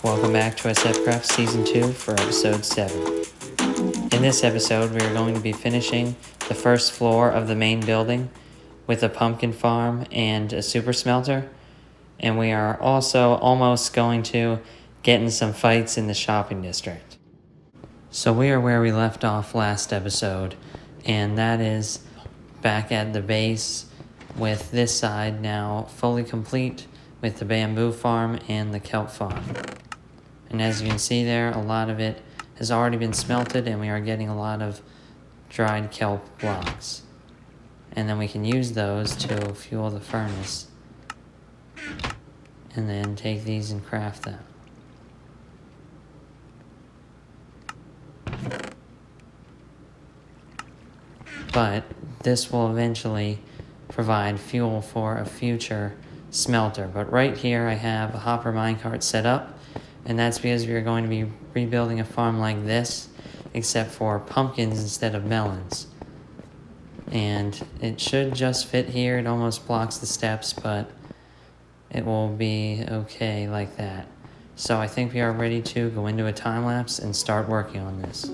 Welcome back to SF Craft Season 2 for Episode 7. In this episode, we are going to be finishing the first floor of the main building with a pumpkin farm and a super smelter. And we are also almost going to get in some fights in the shopping district. So we are where we left off last episode, and that is back at the base with this side now fully complete with the bamboo farm and the kelp farm. And as you can see there, a lot of it has already been smelted and we are getting a lot of dried kelp blocks. And then we can use those to fuel the furnace. And then take these and craft them. But this will eventually provide fuel for a future smelter. But right here I have a hopper minecart set up. And that's because we are going to be rebuilding a farm like this, except for pumpkins instead of melons. And it should just fit here. It almost blocks the steps, but it will be okay like that. So I think we are ready to go into a time lapse and start working on this.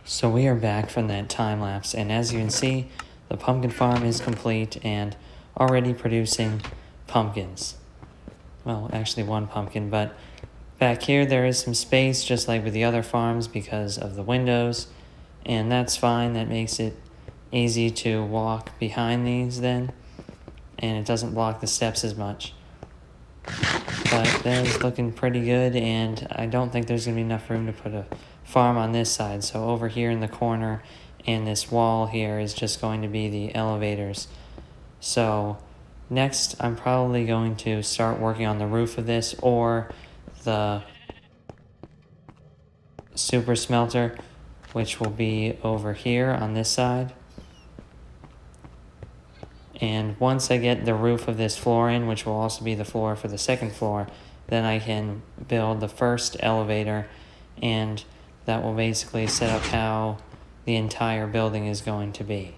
So we are back from that time lapse, and as you can see, the pumpkin farm is complete and already producing pumpkins. Well, actually one pumpkin, but back here there is some space just like with the other farms because of the windows, and that's fine. That makes it easy to walk behind these then, and it doesn't block the steps as much. But that is looking pretty good, and I don't think there's going to be enough room to put a farm on this side. So over here in the corner and this wall here is just going to be the elevators. So next I'm probably going to start working on the roof of this or the super smelter, which will be over here on this side. And once I get the roof of this floor in, which will also be the floor for the second floor, then I can build the first elevator, and that will basically set up how the entire building is going to be.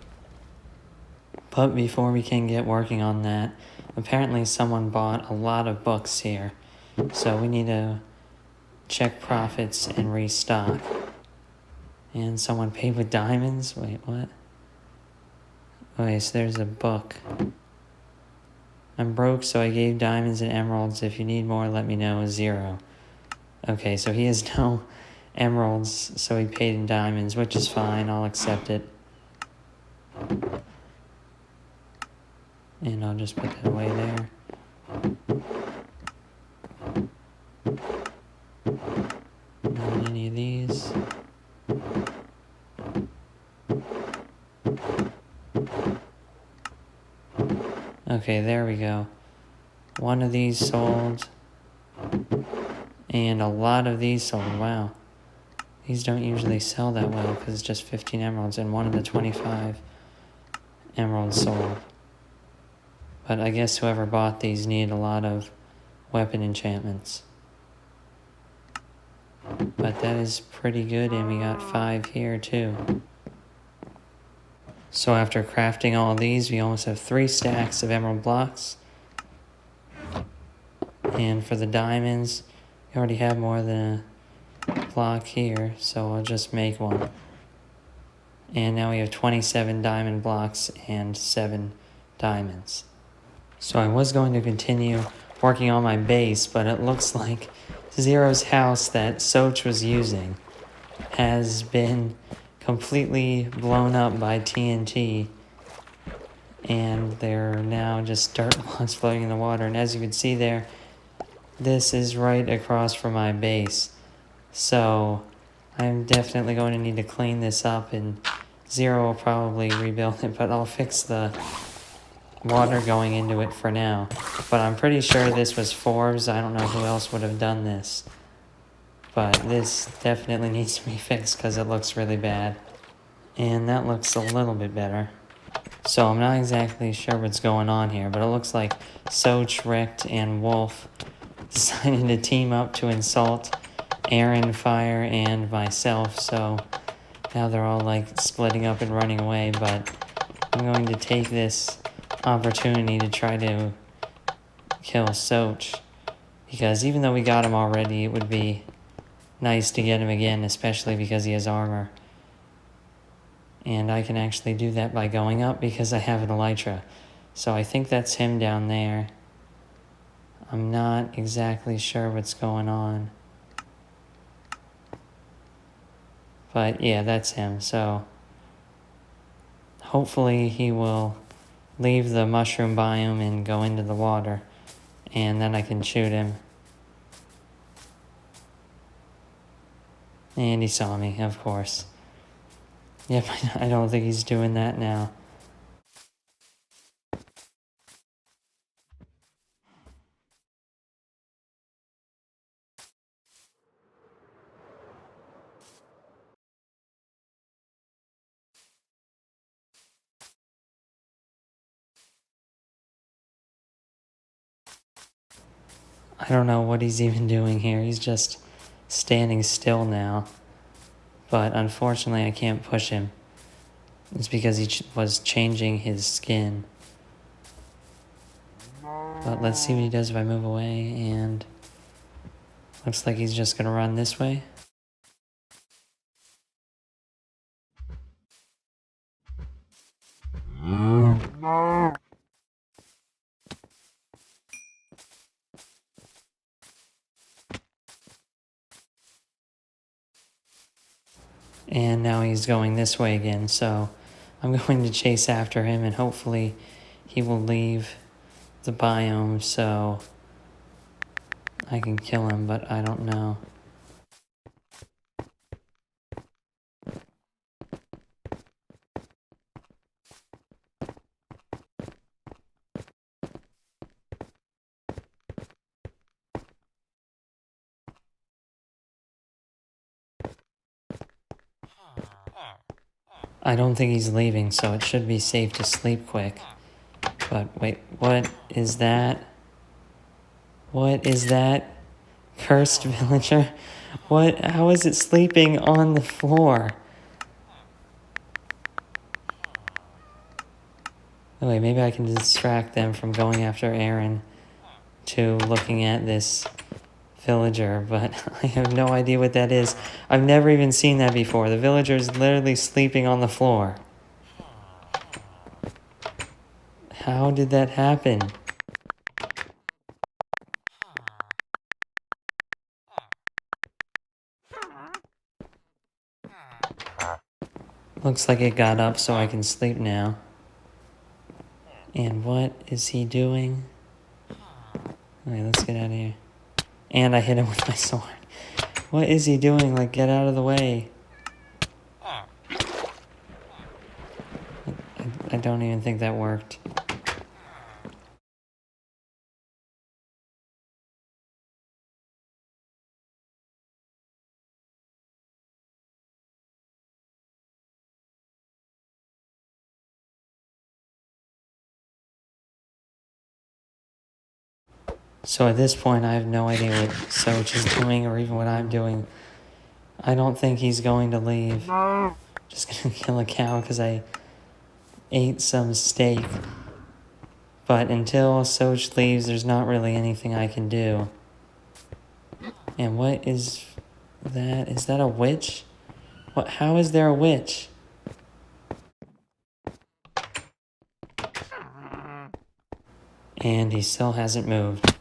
But before we can get working on that, apparently someone bought a lot of books here. So we need to check profits and restock. And someone paid with diamonds? Wait, what? Okay, so there's a book. I'm broke, so I gave diamonds and emeralds. If you need more, let me know. 0. Okay, so he has no emeralds, so he paid in diamonds, which is fine. I'll accept it. And I'll just put that away there. Not any of these. Okay, there we go. One of these sold. And a lot of these sold. Wow. These don't usually sell that well because it's just 15 emeralds, and one of the 25 emeralds sold. But I guess whoever bought these needed a lot of weapon enchantments. But that is pretty good, and we got 5 here too. So after crafting all these, we almost have 3 stacks of emerald blocks. And for the diamonds, we already have more than a block here, so I'll just make one. And now we have 27 diamond blocks and 7 diamonds. So I was going to continue working on my base, but it looks like Zero's house that Soch was using has been completely blown up by TNT, and there are now just dirt blocks floating in the water. And as you can see there, this is right across from my base. So I'm definitely going to need to clean this up, and Zero will probably rebuild it, but I'll fix the water going into it for now. But I'm pretty sure this was Forbes. I don't know who else would have done this. But this definitely needs to be fixed because it looks really bad. And that looks a little bit better. So I'm not exactly sure what's going on here, but it looks like Soch, Richt, and Wolf decided to team up to insult Aaron, Fire, and myself. So now they're all like splitting up and running away, but I'm going to take this opportunity to try to kill Soch, because even though we got him already, it would be nice to get him again, especially because he has armor. And I can actually do that by going up because I have an elytra. So I think that's him down there. I'm not exactly sure what's going on. But yeah, that's him. So hopefully he will leave the mushroom biome and go into the water, and then I can shoot him. And he saw me, of course. Yep, I don't think he's doing that now. I don't know what he's even doing here. He's just standing still now. But unfortunately, I can't push him. It's because he was changing his skin. But let's see what he does if I move away, and looks like he's just gonna run this way. And now he's going this way again, so I'm going to chase after him, and hopefully he will leave the biome so I can kill him, but I don't know. I don't think he's leaving, so it should be safe to sleep quick. But wait, what is that? What is that? Cursed villager? What? How is it sleeping on the floor? Oh, wait, maybe I can distract them from going after Aaron to looking at this villager, but I have no idea what that is. I've never even seen that before. The villager is literally sleeping on the floor. How did that happen? Looks like it got up so I can sleep now. And what is he doing? Okay, let's get out of here. And I hit him with my sword. What is he doing? Like, get out of the way. I don't even think that worked. So at this point, I have no idea what Soch is doing or even what I'm doing. I don't think he's going to leave. Just gonna kill a cow because I ate some steak. But until Soch leaves, there's not really anything I can do. And what is that? Is that a witch? What? How is there a witch? And he still hasn't moved.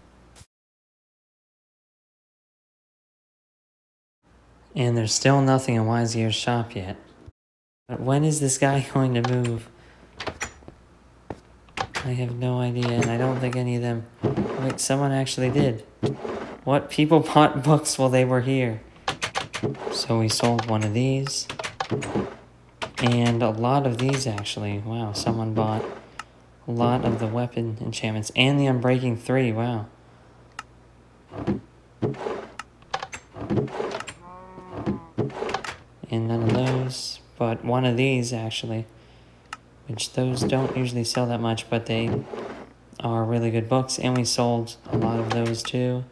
And there's still nothing in Wise Ear's shop yet. But when is this guy going to move? I have no idea, and I don't think any of them... Wait, someone actually did. What? People bought books while they were here. So we sold one of these. And a lot of these, actually. Wow, someone bought a lot of the weapon enchantments. And the Unbreaking 3, wow. And none of those, but one of these, actually. Which those don't usually sell that much, but they are really good books. And we sold a lot of those, too.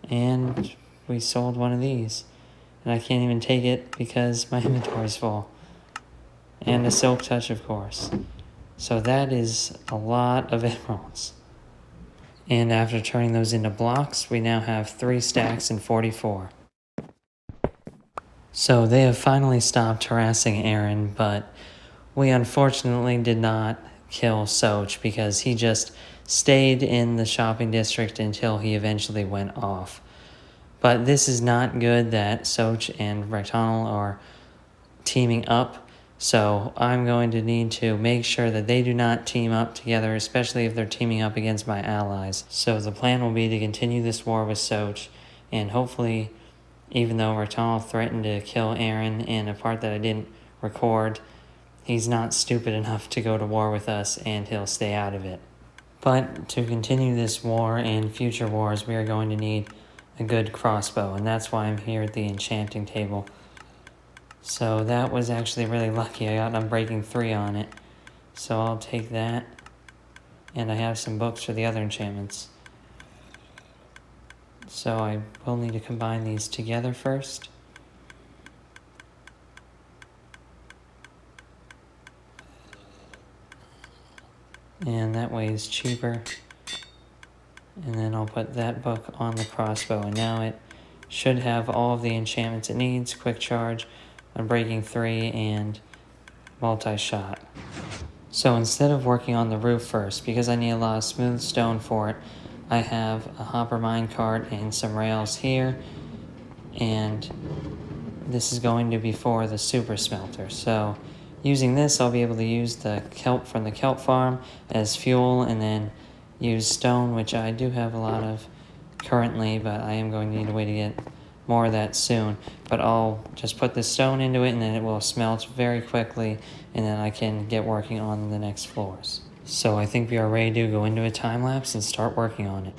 And we sold one of these. And I can't even take it because my inventory's full. And a Silk Touch, of course. So that is a lot of emeralds. And after turning those into blocks, we now have 3 stacks and 44. So they have finally stopped harassing Aaron, but we unfortunately did not kill Soch because he just stayed in the shopping district until he eventually went off. But this is not good that Soch and Rectangle are teaming up, so I'm going to need to make sure that they do not team up together, especially if they're teaming up against my allies. So the plan will be to continue this war with Soch, and hopefully, even though Rectangle threatened to kill Aaron in a part that I didn't record, he's not stupid enough to go to war with us, and he'll stay out of it. But to continue this war and future wars, we are going to need a good crossbow, and that's why I'm here at the enchanting table. So that was actually really lucky. I got an Unbreaking 3 on it. So I'll take that. And I have some books for the other enchantments. So I will need to combine these together first. And that way is cheaper. And then I'll put that book on the crossbow. And now it should have all of the enchantments it needs. Quick Charge, Unbreaking 3, and Multi-Shot. So instead of working on the roof first, because I need a lot of smooth stone for it, I have a hopper minecart and some rails here. And this is going to be for the super smelter. So using this, I'll be able to use the kelp from the kelp farm as fuel, and then use stone, which I do have a lot of currently, but I am going to need a way to get more of that soon. But I'll just put the stone into it, and then it will smelt very quickly, and then I can get working on the next floors. So I think we are ready to go into a time lapse and start working on it.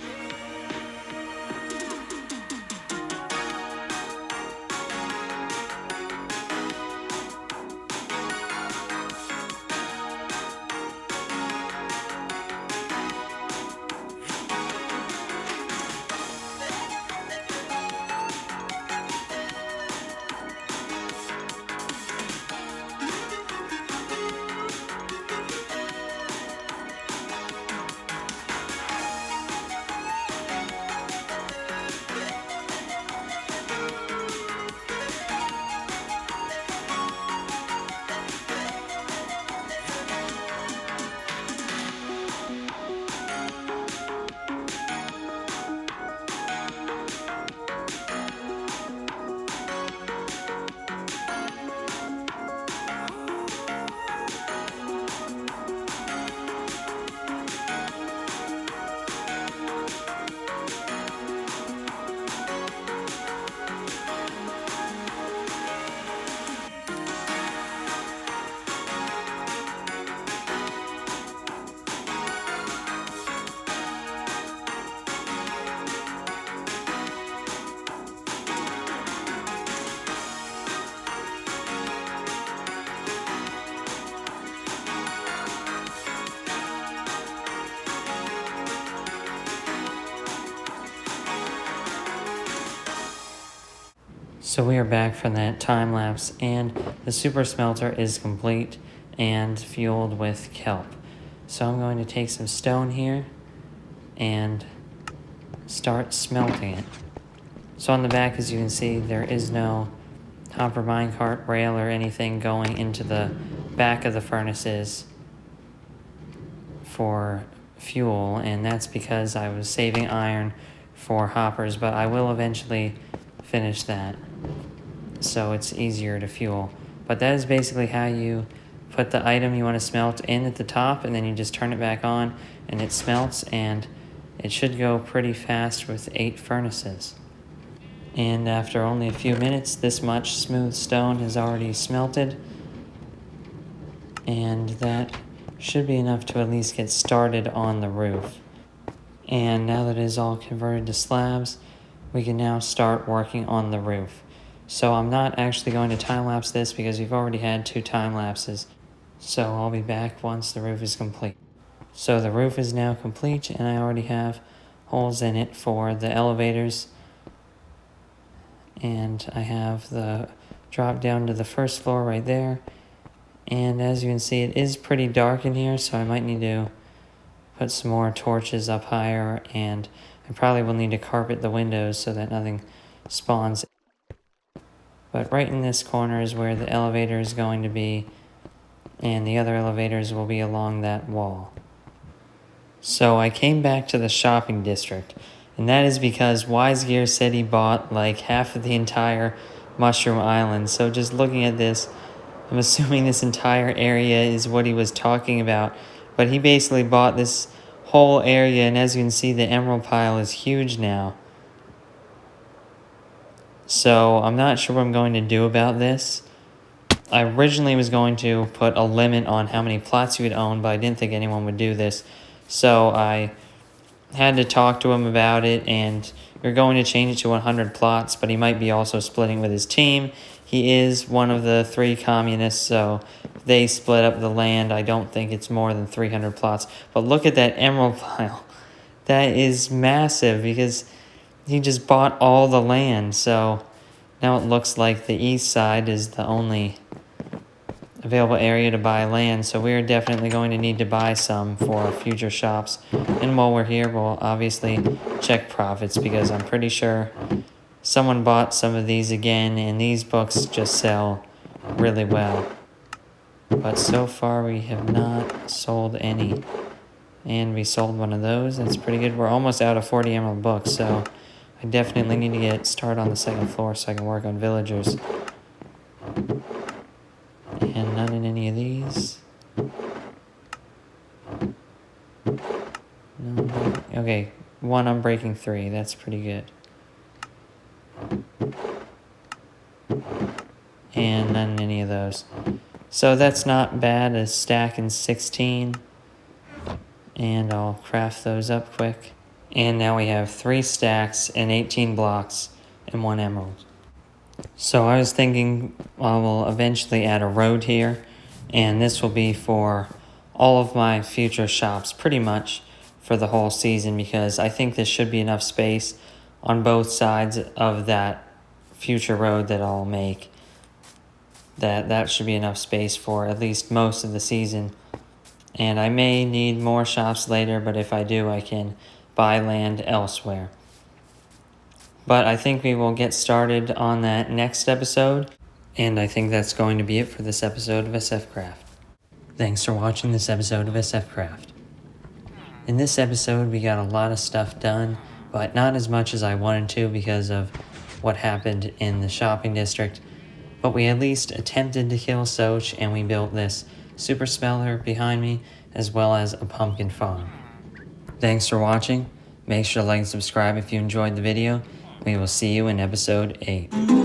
So we are back from that time lapse, and the super smelter is complete and fueled with kelp. So I'm going to take some stone here and start smelting it. So on the back, as you can see, there is no hopper minecart rail or anything going into the back of the furnaces for fuel, and that's because I was saving iron for hoppers, but I will eventually finish that so it's easier to fuel. But that is basically how you put the item you want to smelt in at the top, and then you just turn it back on and it smelts, and it should go pretty fast with 8 furnaces. And after only a few minutes, this much smooth stone has already smelted, and that should be enough to at least get started on the roof. And now that it is all converted to slabs, we can now start working on the roof. So I'm not actually going to time-lapse this because we've already had 2 time lapses. So I'll be back once the roof is complete. So the roof is now complete, and I already have holes in it for the elevators. And I have the drop down to the first floor right there. And as you can see, it is pretty dark in here, so I might need to put some more torches up higher, and I probably will need to carpet the windows so that nothing spawns. But right in this corner is where the elevator is going to be, and the other elevators will be along that wall. So I came back to the shopping district, and that is because Wise Gear said he bought like half of the entire Mushroom Island. So just looking at this, I'm assuming this entire area is what he was talking about. But he basically bought this whole area, and as you can see, the emerald pile is huge now. So I'm not sure what I'm going to do about this. I originally was going to put a limit on how many plots you would own, but I didn't think anyone would do this. So I had to talk to him about it, and we're going to change it to 100 plots, but he might be also splitting with his team. He is one of the 3 communists, so if they split up the land, I don't think it's more than 300 plots. But look at that emerald pile. That is massive because he just bought all the land. So now it looks like the east side is the only available area to buy land, so we're definitely going to need to buy some for future shops. And while we're here, we'll obviously check profits, because I'm pretty sure someone bought some of these again, and these books just sell really well. But so far we have not sold any, and we sold one of those. That's pretty good. We're almost out of 40 emerald books, so I definitely need to get started on the 2nd floor so I can work on villagers. And none in any of these. No. Okay, 1 unbreaking 3. That's pretty good. And none in any of those. So that's not bad. A stack in 16. And I'll craft those up quick. And now we have 3 stacks and 18 blocks and 1 emerald. So I was thinking I will eventually add a road here, and this will be for all of my future shops, pretty much for the whole season, because I think this should be enough space on both sides of that future road that I'll make. That should be enough space for at least most of the season. And I may need more shops later, but if I do, I can buy land elsewhere. But I think we will get started on that next episode, and I think that's going to be it for this episode of SF Craft. Thanks for watching this episode of SF Craft. In this episode, we got a lot of stuff done, but not as much as I wanted to because of what happened in the shopping district. But we at least attempted to kill Soch, and we built this super smelter behind me, as well as a pumpkin farm. Thanks for watching. Make sure to like and subscribe if you enjoyed the video. We will see you in episode 8.